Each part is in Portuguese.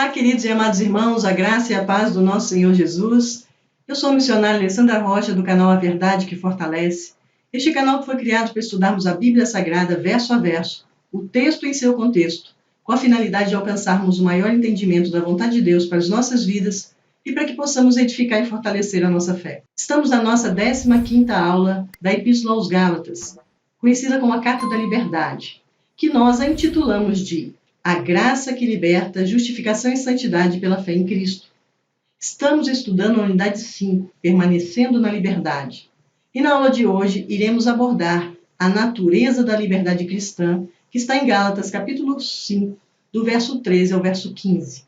Olá, queridos e amados irmãos, a graça e a paz do nosso Senhor Jesus. Eu sou a missionária Alessandra Rocha, do canal A Verdade que Fortalece. Este canal foi criado para estudarmos a Bíblia Sagrada verso a verso, o texto em seu contexto, com a finalidade de alcançarmos o maior entendimento da vontade de Deus para as nossas vidas e para que possamos edificar e fortalecer a nossa fé. Estamos na nossa 15ª aula da Epístola aos Gálatas, conhecida como a Carta da Liberdade, que nós a intitulamos de A Graça que Liberta, Justificação e Santidade pela Fé em Cristo. Estamos estudando a unidade 5, Permanecendo na Liberdade. E na aula de hoje iremos abordar a natureza da liberdade cristã, que está em Gálatas capítulo 5, do verso 13 ao verso 15.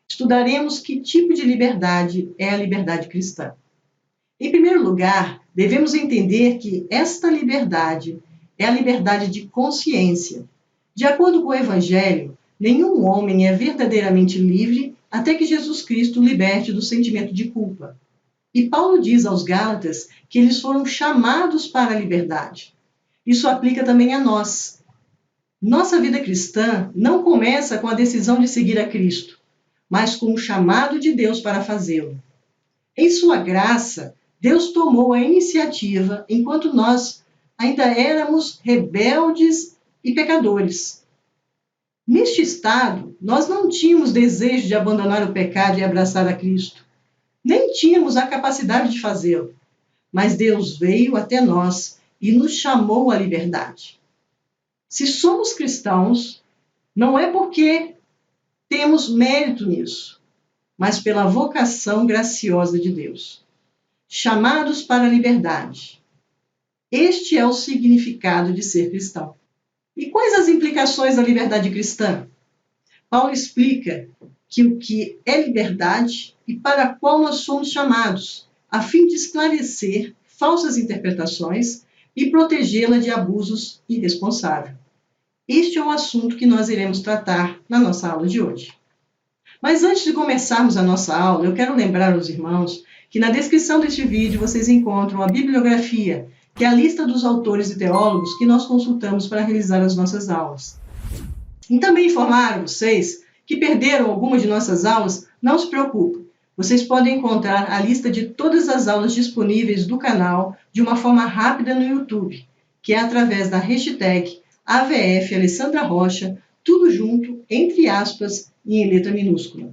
Estudaremos que tipo de liberdade é a liberdade cristã. Em primeiro lugar, devemos entender que esta liberdade é a liberdade de consciência. De acordo com o Evangelho, nenhum homem é verdadeiramente livre até que Jesus Cristo o liberte do sentimento de culpa. E Paulo diz aos Gálatas que eles foram chamados para a liberdade. Isso aplica também a nós. Nossa vida cristã não começa com a decisão de seguir a Cristo, mas com o chamado de Deus para fazê-lo. Em sua graça, Deus tomou a iniciativa enquanto nós ainda éramos rebeldes e pecadores. Neste estado, nós não tínhamos desejo de abandonar o pecado e abraçar a Cristo. Nem tínhamos a capacidade de fazê-lo. Mas Deus veio até nós e nos chamou à liberdade. Se somos cristãos, não é porque temos mérito nisso, mas pela vocação graciosa de Deus. Chamados para a liberdade. Este é o significado de ser cristão. E quais as implicações da liberdade cristã? Paulo explica que o que é liberdade e para a qual nós somos chamados, a fim de esclarecer falsas interpretações e protegê-la de abusos irresponsáveis. Este é o assunto que nós iremos tratar na nossa aula de hoje. Mas antes de começarmos a nossa aula, eu quero lembrar aos irmãos que na descrição deste vídeo vocês encontram a bibliografia, que é a lista dos autores e teólogos que nós consultamos para realizar as nossas aulas. E também informar a vocês que perderam alguma de nossas aulas, não se preocupem. Vocês podem encontrar a lista de todas as aulas disponíveis do canal de uma forma rápida no YouTube, que é através da hashtag AVF Alessandra Rocha, tudo junto, entre aspas e em letra minúscula.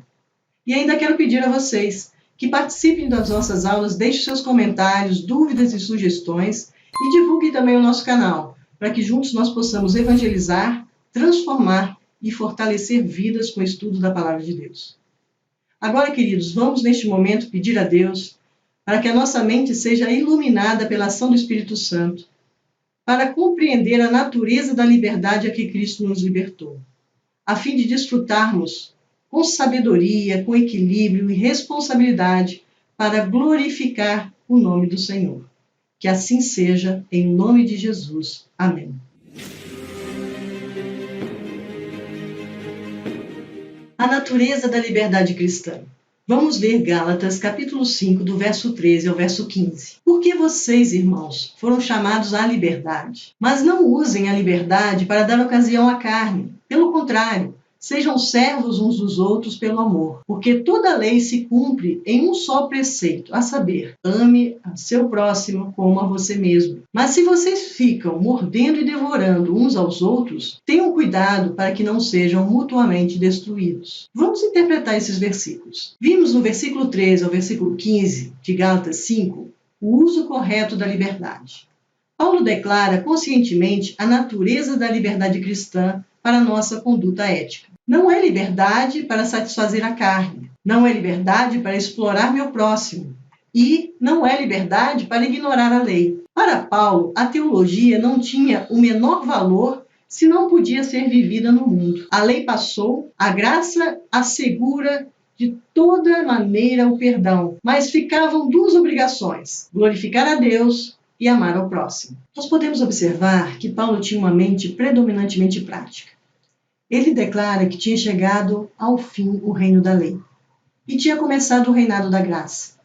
E ainda quero pedir a vocês que participem das nossas aulas, deixem seus comentários, dúvidas e sugestões e divulguem também o nosso canal, para que juntos nós possamos evangelizar, transformar e fortalecer vidas com o estudo da Palavra de Deus. Agora, queridos, vamos neste momento pedir a Deus para que a nossa mente seja iluminada pela ação do Espírito Santo, para compreender a natureza da liberdade a que Cristo nos libertou, a fim de desfrutarmos com sabedoria, com equilíbrio e responsabilidade para glorificar o nome do Senhor. Que assim seja, em nome de Jesus. Amém. A natureza da liberdade cristã. Vamos ler Gálatas, capítulo 5, do verso 13 ao verso 15. Porque vocês, irmãos, foram chamados à liberdade, mas não usem a liberdade para dar ocasião à carne. Pelo contrário, sejam servos uns dos outros pelo amor, porque toda a lei se cumpre em um só preceito, a saber, ame a seu próximo como a você mesmo. Mas se vocês ficam mordendo e devorando uns aos outros, tenham cuidado para que não sejam mutuamente destruídos. Vamos interpretar esses versículos. Vimos no versículo 13 ao versículo 15 de Gálatas 5 o uso correto da liberdade. Paulo declara conscientemente a natureza da liberdade cristã para a nossa conduta ética. Não é liberdade para satisfazer a carne, não é liberdade para explorar meu próximo e não é liberdade para ignorar a lei. Para Paulo, a teologia não tinha o menor valor se não podia ser vivida no mundo. A lei passou, a graça assegura de toda maneira o perdão, mas ficavam duas obrigações: glorificar a Deus e amar ao próximo. Nós podemos observar que Paulo tinha uma mente predominantemente prática. Ele declara que tinha chegado ao fim o reino da lei e tinha começado o reinado da graça.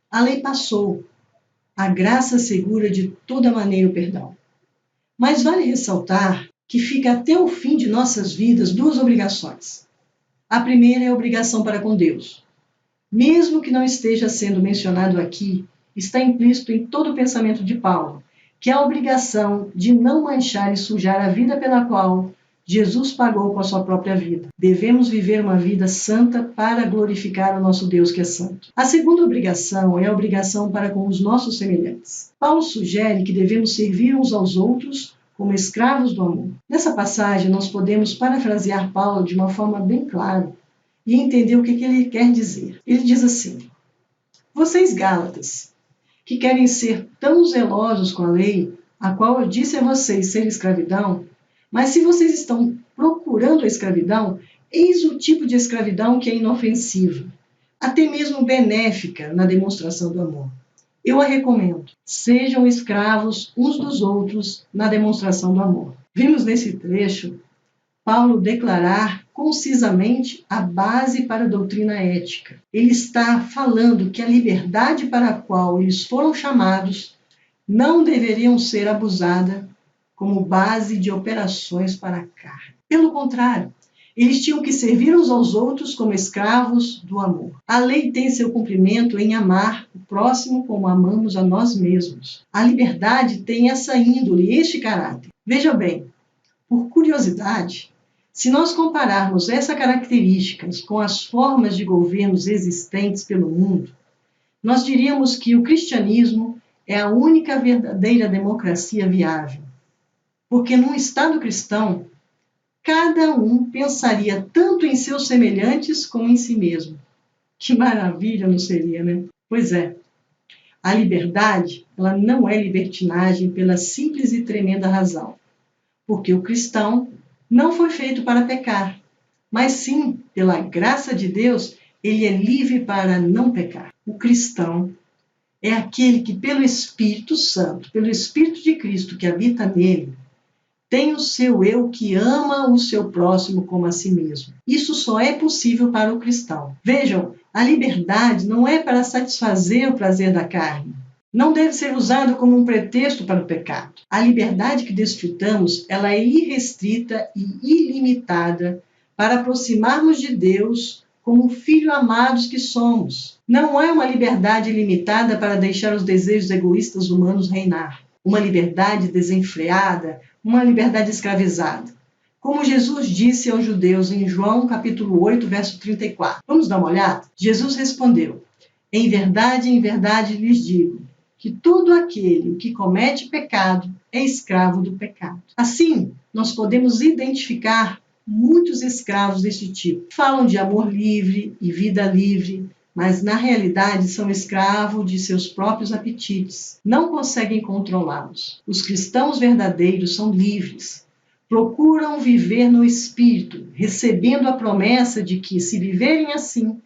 A lei passou, a graça assegura de toda maneira o perdão. Mas vale ressaltar que fica até o fim de nossas vidas duas obrigações: A primeira é a obrigação para com Deus. Mesmo que não esteja sendo mencionado aqui, está implícito em todo o pensamento de Paulo, que é a obrigação de não manchar e sujar a vida pela qual Jesus pagou com a sua própria vida. Devemos viver uma vida santa para glorificar o nosso Deus que é santo. A segunda obrigação é a obrigação para com os nossos semelhantes. Paulo sugere que devemos servir uns aos outros como escravos do amor. Nessa passagem, nós podemos parafrasear Paulo de uma forma bem clara e entender o que ele quer dizer. Ele diz assim: vocês Gálatas, que querem ser tão zelosos com a lei, a qual eu disse a vocês ser escravidão, mas se vocês estão procurando a escravidão, eis o tipo de escravidão que é inofensiva, até mesmo benéfica na demonstração do amor. Eu a recomendo. Sejam escravos uns dos outros na demonstração do amor. Vimos nesse trecho Paulo declarar concisamente a base para a doutrina ética. Ele está falando que a liberdade para a qual eles foram chamados não deveriam ser abusada como base de operações para a carne. Pelo contrário, eles tinham que servir uns aos outros como escravos do amor. A lei tem seu cumprimento em amar o próximo como amamos a nós mesmos. A liberdade tem essa índole, este caráter. Veja bem, por curiosidade, se nós compararmos essas características com as formas de governos existentes pelo mundo, nós diríamos que o cristianismo é a única verdadeira democracia viável. Porque num Estado cristão, cada um pensaria tanto em seus semelhantes como em si mesmo. Que maravilha não seria, né? Pois é, a liberdade, ela não é libertinagem pela simples e tremenda razão. Porque o cristão não foi feito para pecar, mas sim, pela graça de Deus, ele é livre para não pecar. O cristão é aquele que, pelo Espírito Santo, pelo Espírito de Cristo que habita nele, tem o seu eu que ama o seu próximo como a si mesmo. Isso só é possível para o cristão. Vejam, a liberdade não é para satisfazer o prazer da carne. Não deve ser usado como um pretexto para o pecado. A liberdade que desfrutamos, ela é irrestrita e ilimitada para aproximarmos de Deus como filhos amados que somos. Não é uma liberdade ilimitada para deixar os desejos egoístas humanos reinar. Uma liberdade desenfreada, uma liberdade escravizada. Como Jesus disse aos judeus em João capítulo 8, verso 34. Vamos dar uma olhada? Jesus respondeu: em verdade lhes digo, que todo aquele que comete pecado é escravo do pecado. Assim, nós podemos identificar muitos escravos deste tipo. Falam de amor livre e vida livre, mas na realidade são escravos de seus próprios apetites. Não conseguem controlá-los. Os cristãos verdadeiros são livres. Procuram viver no Espírito, recebendo a promessa de que, se viverem assim,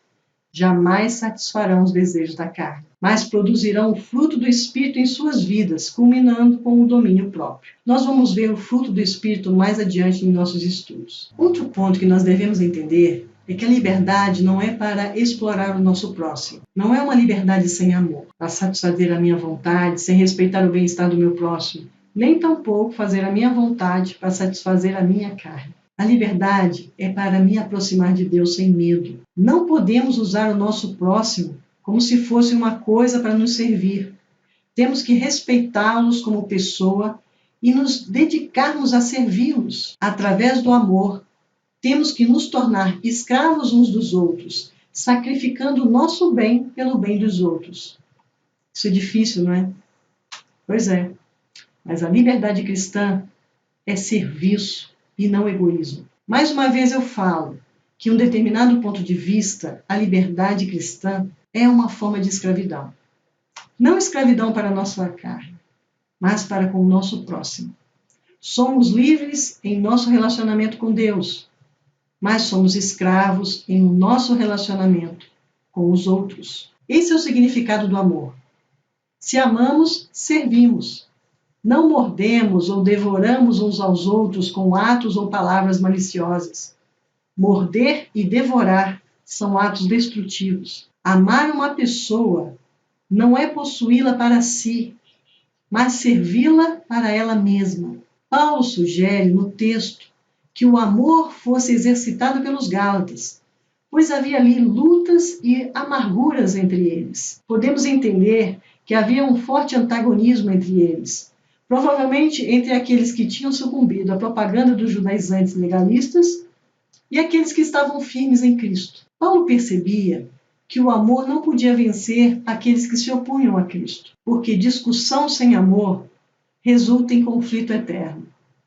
jamais satisfarão os desejos da carne, mas produzirão o fruto do Espírito em suas vidas, culminando com o domínio próprio. Nós vamos ver o fruto do Espírito mais adiante em nossos estudos. Outro ponto que nós devemos entender é que a liberdade não é para explorar o nosso próximo. Não é uma liberdade sem amor, para satisfazer a minha vontade, sem respeitar o bem-estar do meu próximo, nem tampouco fazer a minha vontade para satisfazer a minha carne. A liberdade é para me aproximar de Deus sem medo. Não podemos usar o nosso próximo como se fosse uma coisa para nos servir. Temos que respeitá-los como pessoa e nos dedicarmos a servi-los. Através do amor, temos que nos tornar escravos uns dos outros, sacrificando o nosso bem pelo bem dos outros. Isso é difícil, não é? Pois é. Mas a liberdade cristã é serviço e não egoísmo. Mais uma vez eu falo que, em um determinado ponto de vista, a liberdade cristã é uma forma de escravidão. Não escravidão para a nossa carne, mas para com o nosso próximo. Somos livres em nosso relacionamento com Deus, mas somos escravos em nosso relacionamento com os outros. Esse é o significado do amor. Se amamos, servimos. Não mordemos ou devoramos uns aos outros com atos ou palavras maliciosas. Morder e devorar são atos destrutivos. Amar uma pessoa não é possuí-la para si, mas servi-la para ela mesma. Paulo sugere no texto que o amor fosse exercitado pelos Gálatas, pois havia ali lutas e amarguras entre eles. Podemos entender que havia um forte antagonismo entre eles, provavelmente entre aqueles que tinham sucumbido à propaganda dos judaizantes legalistas e aqueles que estavam firmes em Cristo. Paulo percebia que o amor não podia vencer aqueles que se opunham a Cristo, porque discussão sem amor resulta em conflito eterno,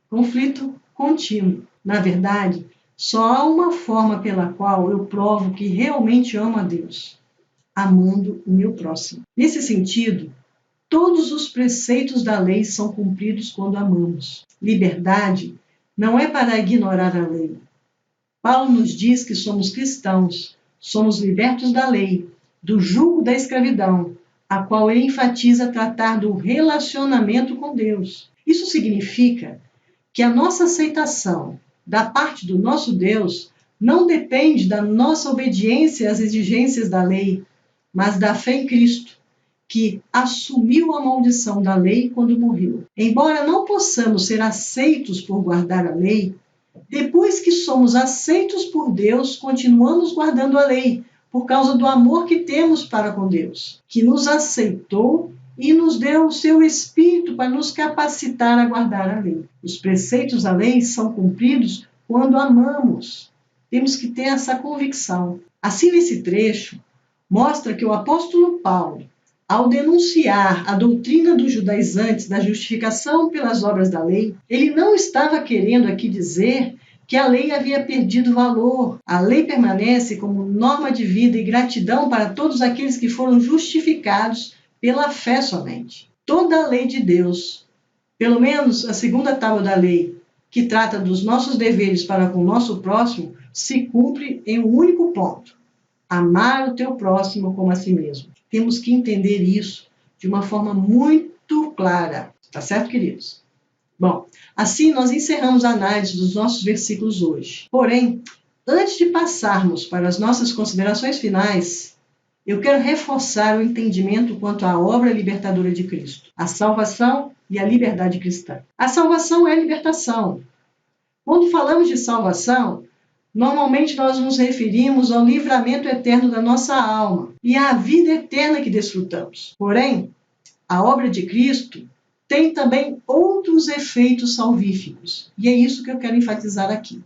conflito contínuo. Na verdade, só há uma forma pela qual eu provo que realmente amo a Deus: amando o meu próximo. Nesse sentido, todos os preceitos da lei são cumpridos quando amamos. Liberdade não é para ignorar a lei. Paulo nos diz que somos cristãos, somos libertos da lei, do jugo da escravidão, a qual ele enfatiza tratar do relacionamento com Deus. Isso significa que a nossa aceitação da parte do nosso Deus não depende da nossa obediência às exigências da lei, mas da fé em Cristo, que assumiu a maldição da lei quando morreu. Embora não possamos ser aceitos por guardar a lei, depois que somos aceitos por Deus, continuamos guardando a lei, por causa do amor que temos para com Deus, que nos aceitou e nos deu o seu Espírito para nos capacitar a guardar a lei. Os preceitos da lei são cumpridos quando amamos. Temos que ter essa convicção. Assim, nesse trecho, mostra que o apóstolo Paulo, ao denunciar a doutrina dos judaizantes da justificação pelas obras da lei, ele não estava querendo aqui dizer que a lei havia perdido valor. A lei permanece como norma de vida e gratidão para todos aqueles que foram justificados pela fé somente. Toda a lei de Deus, pelo menos a segunda tábua da lei, que trata dos nossos deveres para com o nosso próximo, se cumpre em um único ponto: amar o teu próximo como a si mesmo. Temos que entender isso de uma forma muito clara. Tá certo, queridos? Bom, assim nós encerramos a análise dos nossos versículos hoje. Porém, antes de passarmos para as nossas considerações finais, eu quero reforçar o entendimento quanto à obra libertadora de Cristo, a salvação e a liberdade cristã. A salvação é a libertação. Quando falamos de salvação, normalmente nós nos referimos ao livramento eterno da nossa alma e à vida eterna que desfrutamos. Porém, a obra de Cristo tem também outros efeitos salvíficos, e é isso que eu quero enfatizar aqui.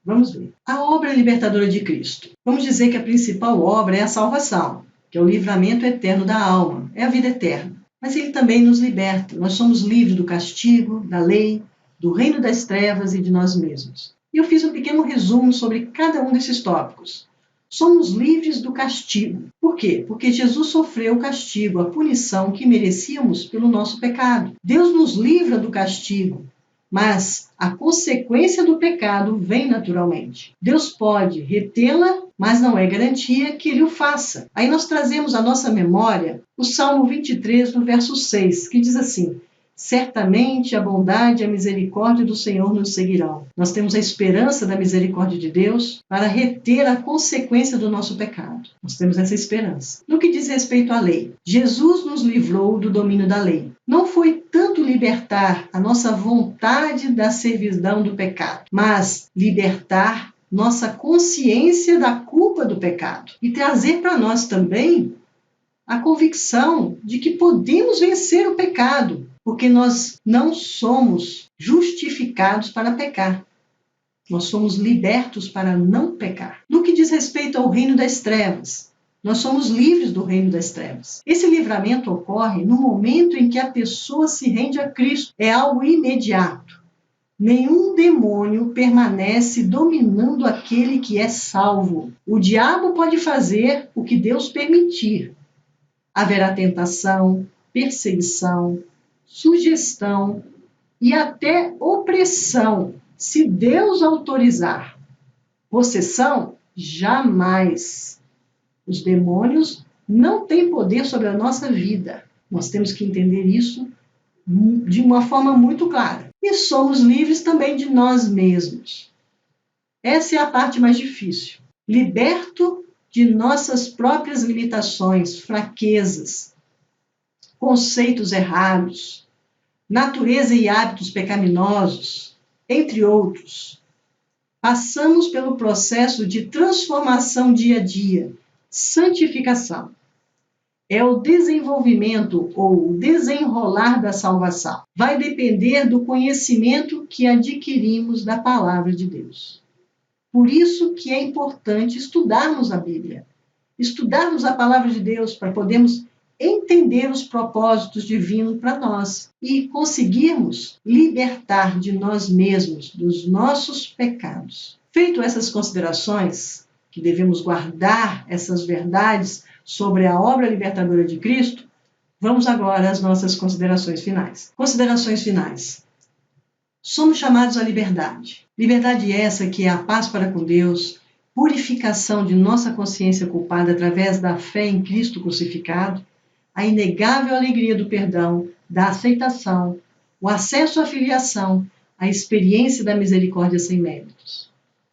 Vamos ver. A obra libertadora de Cristo. Vamos dizer que a principal obra é a salvação, que é o livramento eterno da alma, é a vida eterna. Mas ele também nos liberta. Nós somos livres do castigo, da lei, do reino das trevas e de nós mesmos. E eu fiz um pequeno resumo sobre cada um desses tópicos. Somos livres do castigo. Por quê? Porque Jesus sofreu o castigo, a punição que merecíamos pelo nosso pecado. Deus nos livra do castigo, mas a consequência do pecado vem naturalmente. Deus pode retê-la, mas não é garantia que ele o faça. Aí nós trazemos à nossa memória o Salmo 23, no verso 6, que diz assim: certamente a bondade e a misericórdia do Senhor nos seguirão. Nós temos a esperança da misericórdia de Deus para reter a consequência do nosso pecado. Nós temos essa esperança. No que diz respeito à lei, Jesus nos livrou do domínio da lei. Não foi tanto libertar a nossa vontade da servidão do pecado, mas libertar nossa consciência da culpa do pecado e trazer para nós também a convicção de que podemos vencer o pecado, porque nós não somos justificados para pecar. Nós somos libertos para não pecar. No que diz respeito ao reino das trevas, nós somos livres do reino das trevas. Esse livramento ocorre no momento em que a pessoa se rende a Cristo. É algo imediato. Nenhum demônio permanece dominando aquele que é salvo. O diabo pode fazer o que Deus permitir. Haverá tentação, perseguição, sugestão e até opressão, se Deus autorizar. Possessão? Jamais. Os demônios não têm poder sobre a nossa vida. Nós temos que entender isso de uma forma muito clara. E somos livres também de nós mesmos. Essa é a parte mais difícil. Liberto de nossas próprias limitações, fraquezas, conceitos errados, natureza e hábitos pecaminosos, entre outros. Passamos pelo processo de transformação dia a dia, santificação. É o desenvolvimento ou o desenrolar da salvação. Vai depender do conhecimento que adquirimos da palavra de Deus. Por isso que é importante estudarmos a Bíblia, estudarmos a palavra de Deus para podermos entender os propósitos divinos para nós e conseguirmos libertar de nós mesmos, dos nossos pecados. Feito essas considerações, que devemos guardar essas verdades sobre a obra libertadora de Cristo, vamos agora às nossas considerações finais. Considerações finais. Somos chamados à liberdade. Liberdade essa que é a paz para com Deus, purificação de nossa consciência culpada através da fé em Cristo crucificado, a inegável alegria do perdão, da aceitação, o acesso à filiação, a experiência da misericórdia sem méritos.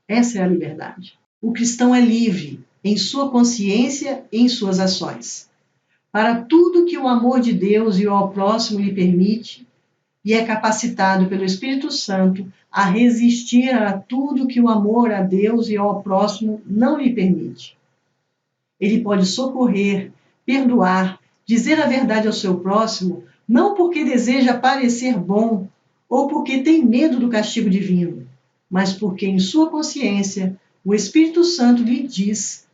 Essa é a liberdade. O cristão é livre em sua consciência e em suas ações. Para tudo que o amor de Deus e o ao próximo lhe permite, e é capacitado pelo Espírito Santo a resistir a tudo que o amor a Deus e ao próximo não lhe permite. Ele pode socorrer, perdoar, dizer a verdade ao seu próximo, não porque deseja parecer bom ou porque tem medo do castigo divino, mas porque em sua consciência o Espírito Santo lhe diz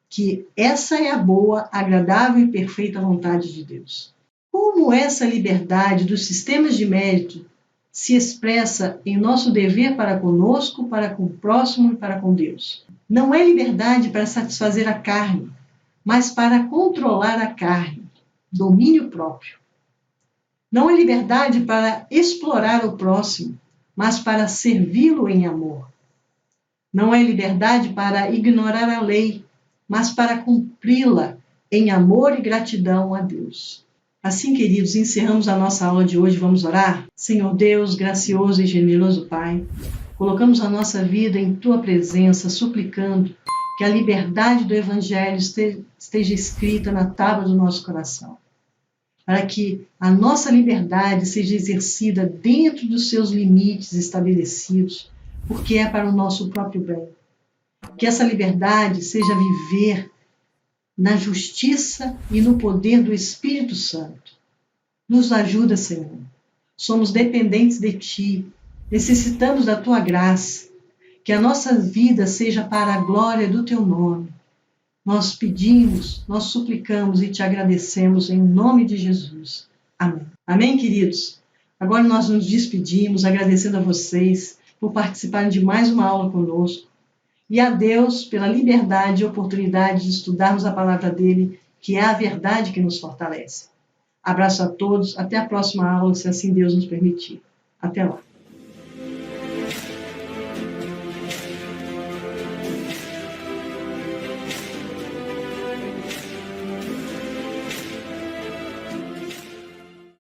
que essa é a boa, agradável e perfeita vontade de Deus. Como essa liberdade dos sistemas de mérito se expressa em nosso dever para conosco, para com o próximo e para com Deus? Não é liberdade para satisfazer a carne, mas para controlar a carne, domínio próprio. Não é liberdade para explorar o próximo, mas para servi-lo em amor. Não é liberdade para ignorar a lei, mas para cumpri-la em amor e gratidão a Deus. Assim, queridos, encerramos a nossa aula de hoje. Vamos orar? Senhor Deus, gracioso e generoso Pai, colocamos a nossa vida em Tua presença, suplicando que a liberdade do Evangelho esteja escrita na tábua do nosso coração, para que a nossa liberdade seja exercida dentro dos seus limites estabelecidos, porque é para o nosso próprio bem. Que essa liberdade seja viver na justiça e no poder do Espírito Santo. Nos ajuda, Senhor. Somos dependentes de Ti, necessitamos da Tua graça, que a nossa vida seja para a glória do Teu nome. Nós pedimos, nós suplicamos e Te agradecemos em nome de Jesus. Amém. Amém, queridos? Agora nós nos despedimos, agradecendo a vocês por participarem de mais uma aula conosco. E a Deus pela liberdade e oportunidade de estudarmos a palavra dele, que é a verdade que nos fortalece. Abraço a todos, até a próxima aula, se assim Deus nos permitir. Até lá.